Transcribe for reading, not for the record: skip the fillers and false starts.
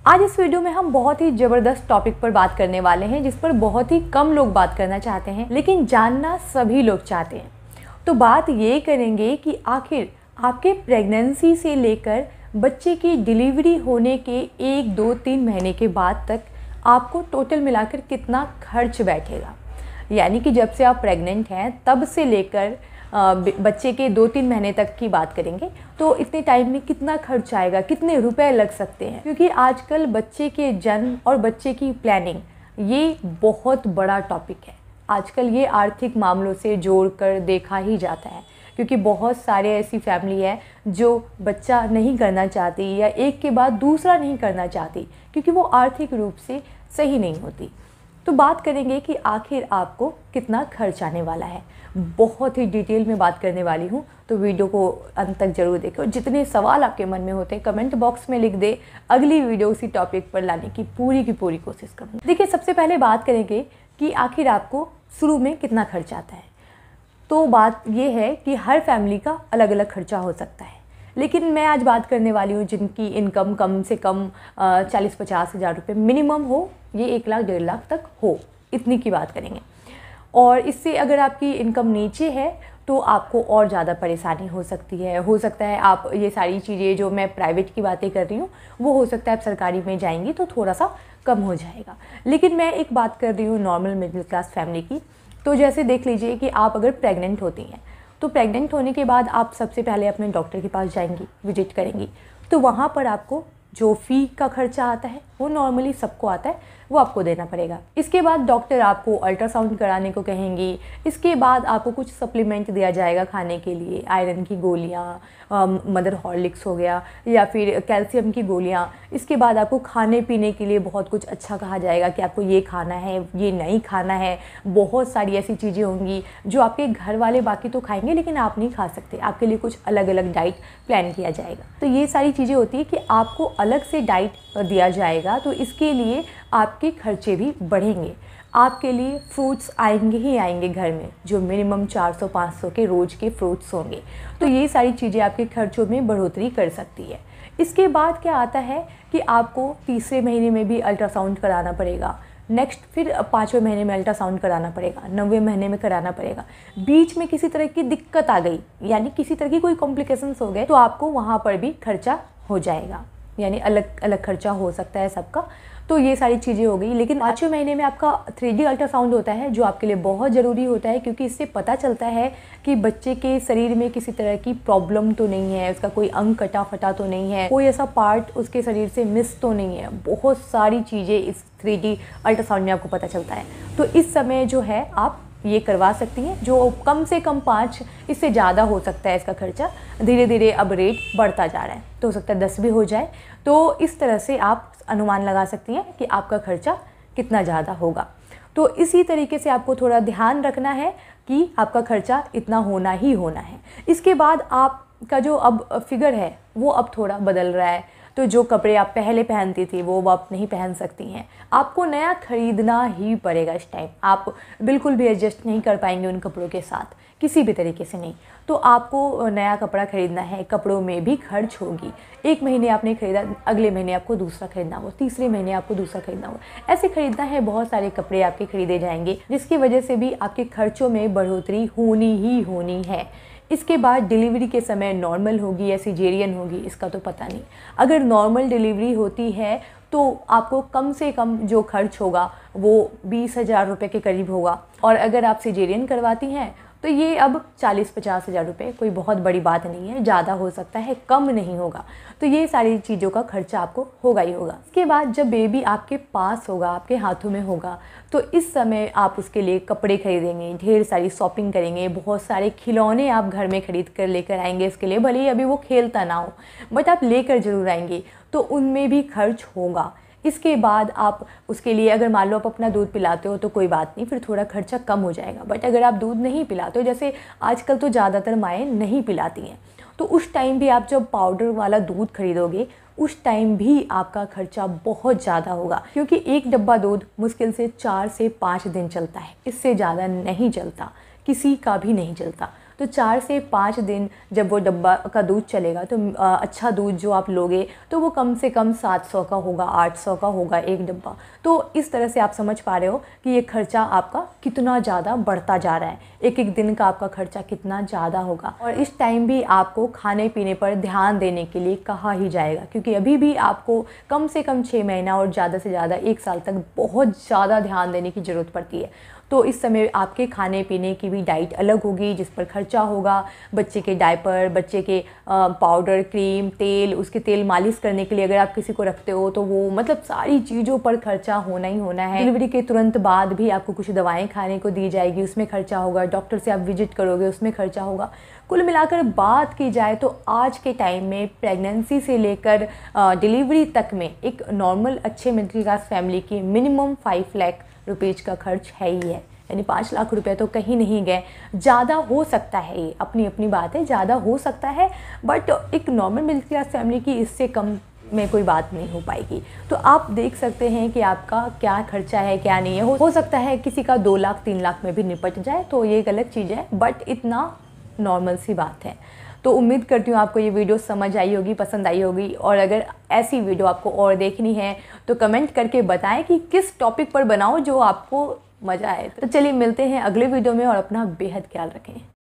आज इस वीडियो में हम बहुत ही ज़बरदस्त टॉपिक पर बात करने वाले हैं, जिस पर बहुत ही कम लोग बात करना चाहते हैं, लेकिन जानना सभी लोग चाहते हैं। तो बात ये करेंगे कि आखिर आपके प्रेगनेंसी से लेकर बच्चे की डिलीवरी होने के 1, 2, 3 महीने के बाद तक आपको टोटल मिलाकर कितना खर्च बैठेगा। यानी कि जब से आप प्रेग्नेंट हैं तब से लेकर बच्चे के 2-3 महीने तक की बात करेंगे तो इतने टाइम में कितना खर्च आएगा, कितने रुपए लग सकते हैं। क्योंकि आजकल बच्चे के जन्म और बच्चे की प्लानिंग ये बहुत बड़ा टॉपिक है। आजकल ये आर्थिक मामलों से जोड़कर देखा ही जाता है, क्योंकि बहुत सारे ऐसी फैमिली है जो बच्चा नहीं करना चाहती या एक के बाद दूसरा नहीं करना चाहती क्योंकि वो आर्थिक रूप से सही नहीं होती। तो बात करेंगे कि आखिर आपको कितना खर्च आने वाला है। बहुत ही डिटेल में बात करने वाली हूँ, तो वीडियो को अंत तक जरूर देखें। और जितने सवाल आपके मन में होते हैं कमेंट बॉक्स में लिख दे, अगली वीडियो उसी टॉपिक पर लाने की पूरी कोशिश करूँगी। देखिए, सबसे पहले बात करेंगे कि आखिर आपको शुरू में कितना खर्च आता है। तो बात ये है कि हर फैमिली का अलग अलग खर्चा हो सकता है, लेकिन मैं आज बात करने वाली हूँ जिनकी इनकम कम से कम 40-50 हज़ार रुपये मिनिमम हो, ये 1 लाख 1.5 लाख तक हो, इतनी की बात करेंगे। और इससे अगर आपकी इनकम नीचे है तो आपको और ज़्यादा परेशानी हो सकती है। हो सकता है आप ये सारी चीज़ें जो मैं प्राइवेट की बातें कर रही हूँ वो हो सकता है आप सरकारी में जाएंगी तो थोड़ा सा कम हो जाएगा। लेकिन मैं एक बात कर रही हूँ नॉर्मल मिडिल क्लास फैमिली की। तो जैसे देख लीजिए कि आप अगर प्रेग्नेंट होती हैं तो प्रेग्नेंट होने के बाद आप सबसे पहले अपने डॉक्टर के पास जाएंगी, विजिट करेंगी। तो वहाँ पर आपको जो फ़ी का खर्चा आता है वो नॉर्मली सबको आता है, वो आपको देना पड़ेगा। इसके बाद डॉक्टर आपको अल्ट्रासाउंड कराने को कहेंगी। इसके बाद आपको कुछ सप्लीमेंट दिया जाएगा खाने के लिए, आयरन की गोलियाँ, मदर हॉर्लिक्स हो गया या फिर कैल्शियम की गोलियाँ। इसके बाद आपको खाने पीने के लिए बहुत कुछ अच्छा कहा जाएगा कि आपको ये खाना है, ये नहीं खाना है। बहुत सारी ऐसी चीज़ें होंगी जो आपके घर वाले बाकी तो खाएंगे लेकिन आप नहीं खा सकते, आपके लिए कुछ अलग अलग डाइट प्लान किया जाएगा। तो ये सारी चीज़ें होती है कि आपको अलग से डाइट दिया जाएगा, तो इसके लिए आपके खर्चे भी बढ़ेंगे। आपके लिए फ्रूट्स आएंगे ही आएंगे घर में, जो मिनिमम 400-500 के रोज़ के फ्रूट्स होंगे। तो ये सारी चीज़ें आपके खर्चों में बढ़ोतरी कर सकती है। इसके बाद क्या आता है कि आपको तीसरे महीने में भी अल्ट्रासाउंड कराना पड़ेगा, नेक्स्ट फिर 5वें महीने में अल्ट्रासाउंड कराना पड़ेगा, 9वें महीने में कराना पड़ेगा। बीच में किसी तरह की दिक्कत आ गई, यानी किसी तरह की कोई कॉम्प्लिकेशंस हो गए, तो आपको वहाँ पर भी खर्चा हो जाएगा, यानी अलग अलग खर्चा हो सकता है सबका। तो ये सारी चीज़ें हो गई। लेकिन 5वें महीने में आपका 3D अल्ट्रासाउंड होता है, जो आपके लिए बहुत ज़रूरी होता है, क्योंकि इससे पता चलता है कि बच्चे के शरीर में किसी तरह की प्रॉब्लम तो नहीं है, उसका कोई अंग कटा फटा तो नहीं है, कोई ऐसा पार्ट उसके शरीर से मिस तो नहीं है। बहुत सारी चीज़ें इस 3D अल्ट्रासाउंड में आपको पता चलता है। तो इस समय जो है आप ये करवा सकती हैं, जो कम से कम 5, इससे ज़्यादा हो सकता है इसका खर्चा। धीरे धीरे अब रेट बढ़ता जा रहा है, तो हो सकता है 10 भी हो जाए। तो इस तरह से आप अनुमान लगा सकती हैं कि आपका खर्चा कितना ज़्यादा होगा। तो इसी तरीके से आपको थोड़ा ध्यान रखना है कि आपका खर्चा इतना होना ही होना है। इसके बाद आपका जो अब फिगर है वो अब थोड़ा बदल रहा है। तो जो कपड़े आप पहले पहनती थी वो आप नहीं पहन सकती हैं, आपको नया खरीदना ही पड़ेगा। इस टाइम आप बिल्कुल भी एडजस्ट नहीं कर पाएंगे उन कपड़ों के साथ, किसी भी तरीके से नहीं। तो आपको नया कपड़ा खरीदना है, कपड़ों में भी खर्च होगी। 1 महीने आपने खरीदा, अगले महीने आपको दूसरा खरीदना होगा, तीसरे महीने आपको दूसरा खरीदना होगा, ऐसे खरीदना है। बहुत सारे कपड़े आपके खरीदे जाएंगे, जिसकी वजह से भी आपके खर्चों में बढ़ोतरी होनी ही होनी है। इसके बाद डिलीवरी के समय नॉर्मल होगी या सिजेरियन होगी, इसका तो पता नहीं। अगर नॉर्मल डिलीवरी होती है तो आपको कम से कम जो खर्च होगा वो 20 हज़ार रुपये के करीब होगा, और अगर आप सिजेरियन करवाती हैं तो ये अब 40-50 हज़ार रुपये, कोई बहुत बड़ी बात नहीं है, ज़्यादा हो सकता है, कम नहीं होगा। तो ये सारी चीज़ों का खर्चा आपको होगा ही होगा। इसके बाद जब बेबी आपके पास होगा, आपके हाथों में होगा, तो इस समय आप उसके लिए कपड़े खरीदेंगे, ढेर सारी शॉपिंग करेंगे, बहुत सारे खिलौने आप घर में खरीद कर लेकर आएंगे इसके लिए। भले ही अभी वो खेलता ना हो, बट आप लेकर ज़रूर आएंगे, तो उनमें भी खर्च होगा। इसके बाद आप उसके लिए, अगर मान लो आप अपना दूध पिलाते हो तो कोई बात नहीं, फिर थोड़ा खर्चा कम हो जाएगा। बट अगर आप दूध नहीं पिलाते हो, जैसे आजकल तो ज़्यादातर माएँ नहीं पिलाती हैं, तो उस टाइम भी आप जब पाउडर वाला दूध खरीदोगे उस टाइम भी आपका खर्चा बहुत ज़्यादा होगा, क्योंकि एक डब्बा दूध मुश्किल से 4 से 5 दिन चलता है, इससे ज़्यादा नहीं चलता, किसी का भी नहीं चलता। तो तो 4 से 5 दिन जब वो डब्बा का दूध चलेगा तो अच्छा दूध जो आप लोगे तो वो कम से कम 700 का होगा, 800 का होगा एक डब्बा। तो इस तरह से आप समझ पा रहे हो कि ये खर्चा आपका कितना ज़्यादा बढ़ता जा रहा है, एक एक दिन का आपका खर्चा कितना ज़्यादा होगा। और इस टाइम भी आपको खाने पीने पर ध्यान देने के लिए कहा ही जाएगा, क्योंकि अभी भी आपको कम से कम 6 महीना और ज़्यादा से ज़्यादा 1 साल तक बहुत ज़्यादा ध्यान देने की ज़रूरत पड़ती है। तो इस समय आपके खाने पीने की भी डाइट अलग होगी जिस पर खर्चा होगा। बच्चे के डायपर, बच्चे के पाउडर, क्रीम, तेल, उसके तेल मालिश करने के लिए अगर आप किसी को रखते हो तो वो मतलब सारी चीज़ों पर खर्चा होना ही होना है। डिलीवरी के तुरंत बाद भी आपको कुछ दवाएं खाने को दी जाएगी, उसमें खर्चा होगा। डॉक्टर से आप विजिट करोगे, उसमें खर्चा होगा। कुल मिलाकर बात की जाए तो आज के टाइम में प्रेगनेंसी से लेकर डिलीवरी तक में एक नॉर्मल अच्छे मिडिल क्लास फैमिली की मिनिमम 5 लाख रुपीज़ का खर्च है ही है, यानी 5 लाख रुपए तो कहीं नहीं गए। ज़्यादा हो सकता है, ये अपनी अपनी बात है, ज़्यादा हो सकता है, बट एक नॉर्मल मिडिल क्लास फैमिली की इससे कम में कोई बात नहीं हो पाएगी। तो आप देख सकते हैं कि आपका क्या खर्चा है क्या नहीं है। हो सकता है किसी का 2 लाख 3 लाख में भी निपट जाए, तो ये गलत चीज़ है, बट इतना नॉर्मल सी बात है। तो उम्मीद करती हूँ आपको ये वीडियो समझ आई होगी, पसंद आई होगी। और अगर ऐसी वीडियो आपको और देखनी है तो कमेंट करके बताएं कि किस टॉपिक पर बनाओ जो आपको मज़ा आए। तो चलिए मिलते हैं अगले वीडियो में और अपना बेहद ख्याल रखें।